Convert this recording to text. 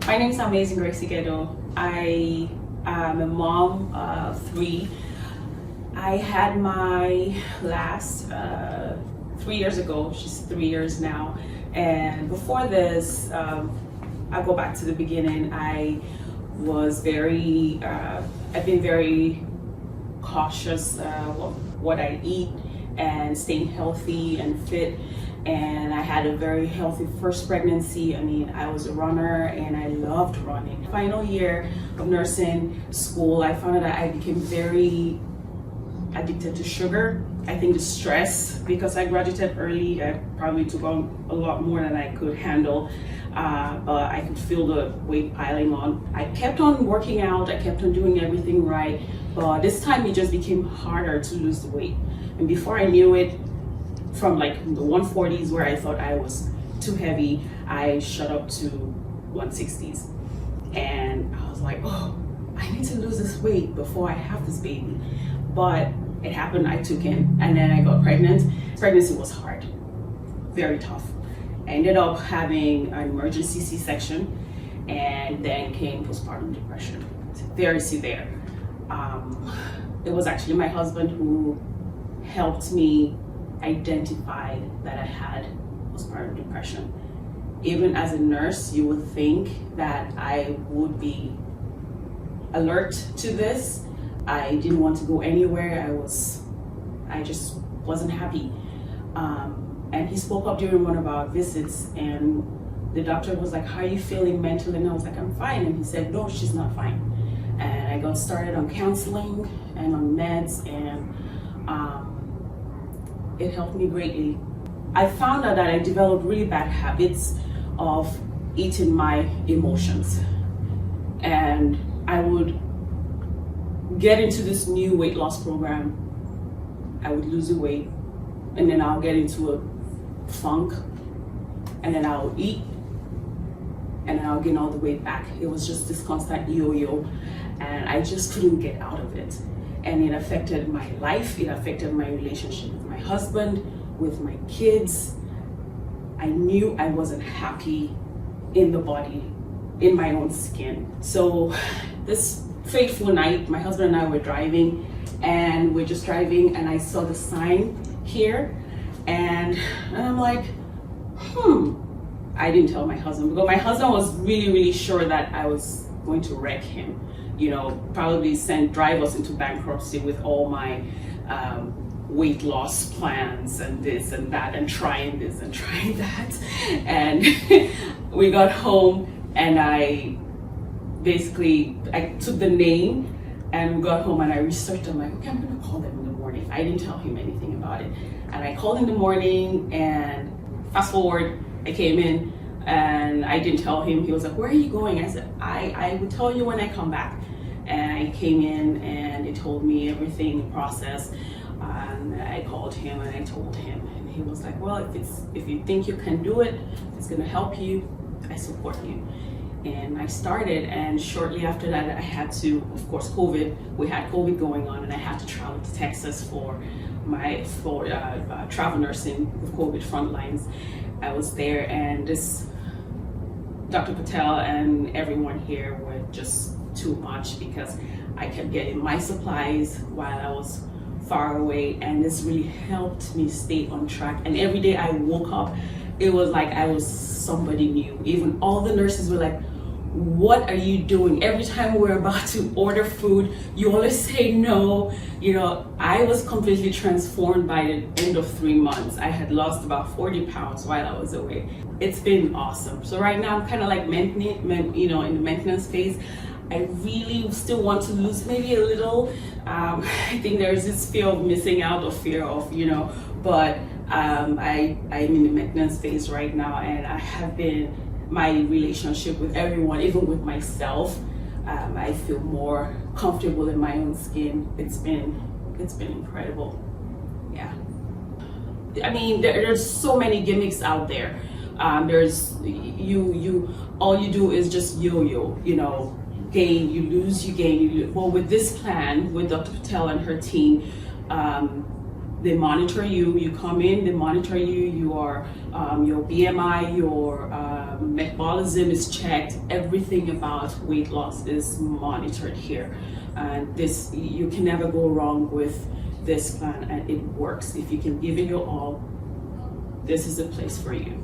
My name is Amazing Grace Igedo. I am a mom of three. I had my last 3 years ago. She's 3 years now. And before this, I'll go back to the beginning. I've been very cautious of what I eat and staying healthy and fit. And I had a very healthy first pregnancy. I mean, I was a runner and I loved running. Final year of nursing school, I found out that I became very addicted to sugar. I think the stress, because I graduated early, I probably took on a lot more than I could handle, but I could feel the weight piling on. I kept on working out, I kept on doing everything right, but this time it just became harder to lose the weight. And before I knew it, from like the 140s where I thought I was too heavy, I shot up to 160s. And I was like, oh, I need to lose this weight before I have this baby. But it happened, I took in, and then I got pregnant. Pregnancy was hard, very tough. I ended up having an emergency C-section, and then came postpartum depression, very severe. It was actually my husband who helped me identify that I had postpartum depression. Even as a nurse, you would think that I would be alert to this. I didn't want to go anywhere. I just wasn't happy. And he spoke up during one of our visits, and the doctor was like, how are you feeling mentally? And I was like, I'm fine. And he said, no, she's not fine. And I got started on counseling and on meds, and it helped me greatly. I found out that I developed really bad habits of eating my emotions. And I would get into this new weight loss program. I would lose the weight, and then I'll get into a funk, and then I'll eat, and then I'll gain all the weight back. It was just this constant yo-yo, and I just couldn't get out of it. And it affected my life, it affected my relationship with my husband, with my kids. I knew I wasn't happy in the body, in my own skin. So this fateful night, my husband and I were driving, and we're just driving, and I saw the sign here, and I'm like, I didn't tell my husband, because my husband was really, really sure that I was going to wreck him. You know, probably drive us into bankruptcy with all my weight loss plans and this and that, and trying this and trying that. And we got home, and I took the name and got home, and I researched. I'm like, okay, I'm gonna call them in the morning. I didn't tell him anything about it. And I called in the morning, and fast forward, I came in, and I didn't tell him. He was like, where are you going? I said, I will tell you when I come back. And I came in, and it told me everything, the process. And I called him, and I told him, and he was like, well, if you think you can do it, it's gonna help you, I support you. And I started, and shortly after that, I had to, of course, we had COVID going on, and I had to travel to Texas for travel nursing with COVID frontlines. I was there, and Dr. Patel and everyone here were just too much, because I kept getting my supplies while I was far away, and this really helped me stay on track. And every day I woke up, it was like I was somebody new. Even all the nurses were like, what are you doing? Every time we're about to order food, you always say no. You know, I was completely transformed by the end of 3 months. I had lost about 40 pounds while I was away. It's been awesome. So right now I'm kind of like in the maintenance phase. I really still want to lose maybe a little. I think there's this fear of missing out, or fear of, but I'm in the maintenance phase right now, and I have been, my relationship with everyone, even with myself, I feel more comfortable in my own skin. It's been incredible. Yeah. I mean, there's so many gimmicks out there. There's all you do is just yo-yo, gain, you lose, you gain, you lose. Well, with this plan, with Dr. Patel and her team, they monitor you. You come in, they monitor you, your BMI, your metabolism is checked, everything about weight loss is monitored here. And this, you can never go wrong with this plan, and it works. If you can give it your all, this is a place for you.